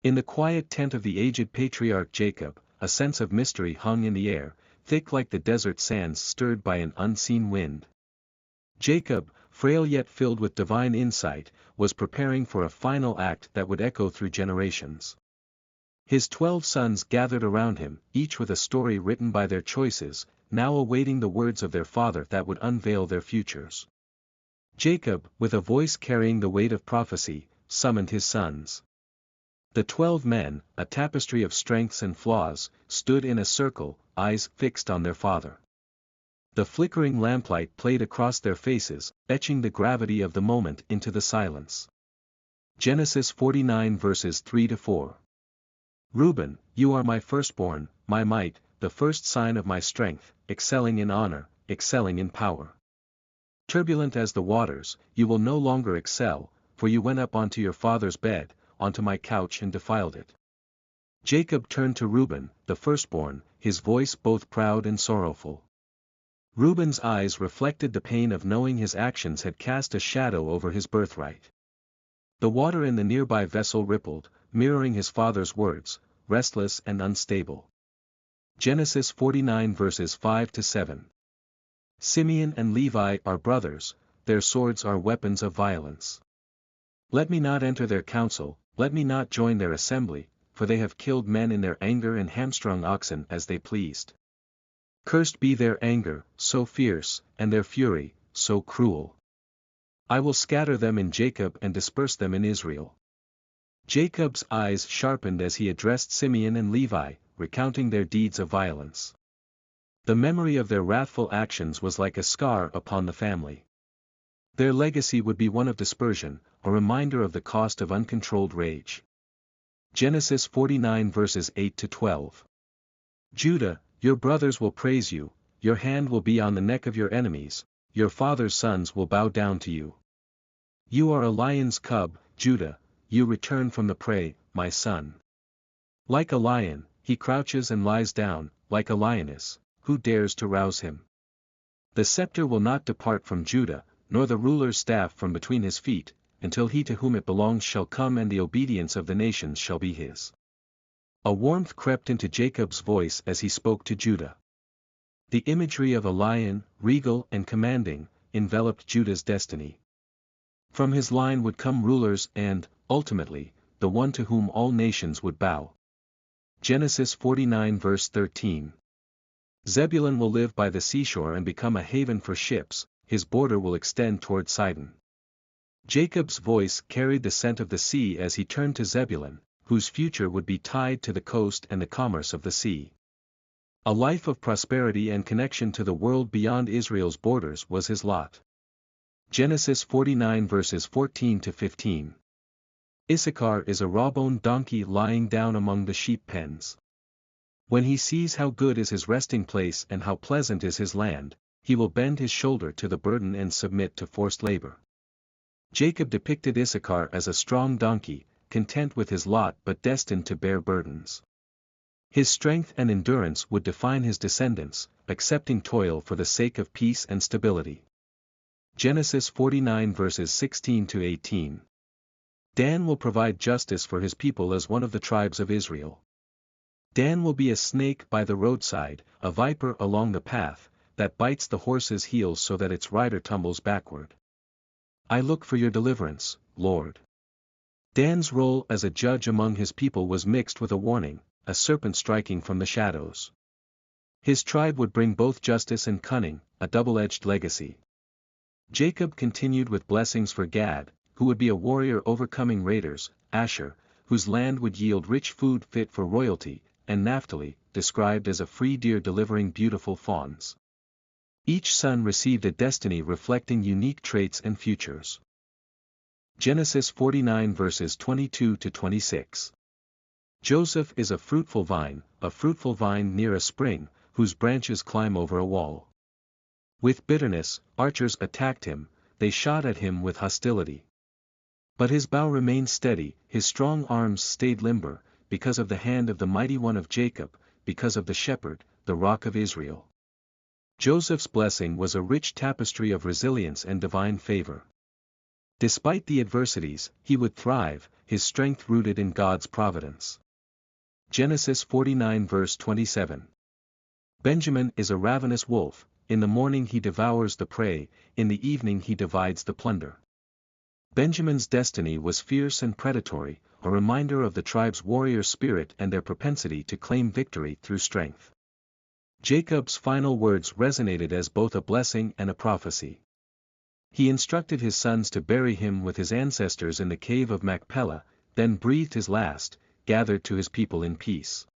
In the quiet tent of the aged patriarch Jacob, a sense of mystery hung in the air, thick like the desert sands stirred by an unseen wind. Jacob, frail yet filled with divine insight, was preparing for a final act that would echo through generations. His 12 sons gathered around him, each with a story written by their choices, now awaiting the words of their father that would unveil their futures. Jacob, with a voice carrying the weight of prophecy, summoned his sons. The 12 men, a tapestry of strengths and flaws, stood in a circle, eyes fixed on their father. The flickering lamplight played across their faces, etching the gravity of the moment into the silence. Genesis 49 verses 3-4. Reuben, you are my firstborn, my might, the first sign of my strength, excelling in honor, excelling in power. Turbulent as the waters, you will no longer excel, for you went up onto your father's bed, onto my couch and defiled it. Jacob turned to Reuben, the firstborn, his voice both proud and sorrowful. Reuben's eyes reflected the pain of knowing his actions had cast a shadow over his birthright. The water in the nearby vessel rippled, mirroring his father's words, restless and unstable. Genesis 49 verses 5-7. Simeon and Levi are brothers, their swords are weapons of violence. Let me not enter their council, let me not join their assembly, for they have killed men in their anger and hamstrung oxen as they pleased. Cursed be their anger, so fierce, and their fury, so cruel. I will scatter them in Jacob and disperse them in Israel. Jacob's eyes sharpened as he addressed Simeon and Levi, recounting their deeds of violence. The memory of their wrathful actions was like a scar upon the family. Their legacy would be one of dispersion, a reminder of the cost of uncontrolled rage. Genesis 49 verses 8-12. Judah, your brothers will praise you, your hand will be on the neck of your enemies, your father's sons will bow down to you. You are a lion's cub, Judah, you return from the prey, my son. Like a lion, he crouches and lies down, like a lioness, who dares to rouse him? The scepter will not depart from Judah, nor the ruler's staff from between his feet, until he to whom it belongs shall come and the obedience of the nations shall be his. A warmth crept into Jacob's voice as he spoke to Judah. The imagery of a lion, regal and commanding, enveloped Judah's destiny. From his line would come rulers and, ultimately, the one to whom all nations would bow. Genesis 49 verse 13. Zebulun will live by the seashore and become a haven for ships, his border will extend toward Sidon. Jacob's voice carried the scent of the sea as he turned to Zebulun, whose future would be tied to the coast and the commerce of the sea. A life of prosperity and connection to the world beyond Israel's borders was his lot. Genesis 49 verses 14-15. Issachar is a raw-boned donkey lying down among the sheep pens. When he sees how good is his resting place and how pleasant is his land, he will bend his shoulder to the burden and submit to forced labor. Jacob depicted Issachar as a strong donkey, content with his lot but destined to bear burdens. His strength and endurance would define his descendants, accepting toil for the sake of peace and stability. Genesis 49 verses 16-18. Dan will provide justice for his people as one of the tribes of Israel. Dan will be a snake by the roadside, a viper along the path, that bites the horse's heels so that its rider tumbles backward. I look for your deliverance, Lord. Dan's role as a judge among his people was mixed with a warning, a serpent striking from the shadows. His tribe would bring both justice and cunning, a double-edged legacy. Jacob continued with blessings for Gad, who would be a warrior overcoming raiders, Asher, whose land would yield rich food fit for royalty, and Naphtali, described as a free deer delivering beautiful fawns. Each son received a destiny reflecting unique traits and futures. Genesis 49 verses 22-26. Joseph is a fruitful vine near a spring, whose branches climb over a wall. With bitterness, archers attacked him, they shot at him with hostility. But his bow remained steady, his strong arms stayed limber, because of the hand of the mighty one of Jacob, because of the shepherd, the rock of Israel. Joseph's blessing was a rich tapestry of resilience and divine favor. Despite the adversities, he would thrive, his strength rooted in God's providence. Genesis 49 verse 27. Benjamin is a ravenous wolf, in the morning he devours the prey, in the evening he divides the plunder. Benjamin's destiny was fierce and predatory, a reminder of the tribe's warrior spirit and their propensity to claim victory through strength. Jacob's final words resonated as both a blessing and a prophecy. He instructed his sons to bury him with his ancestors in the cave of Machpelah, then breathed his last, gathered to his people in peace.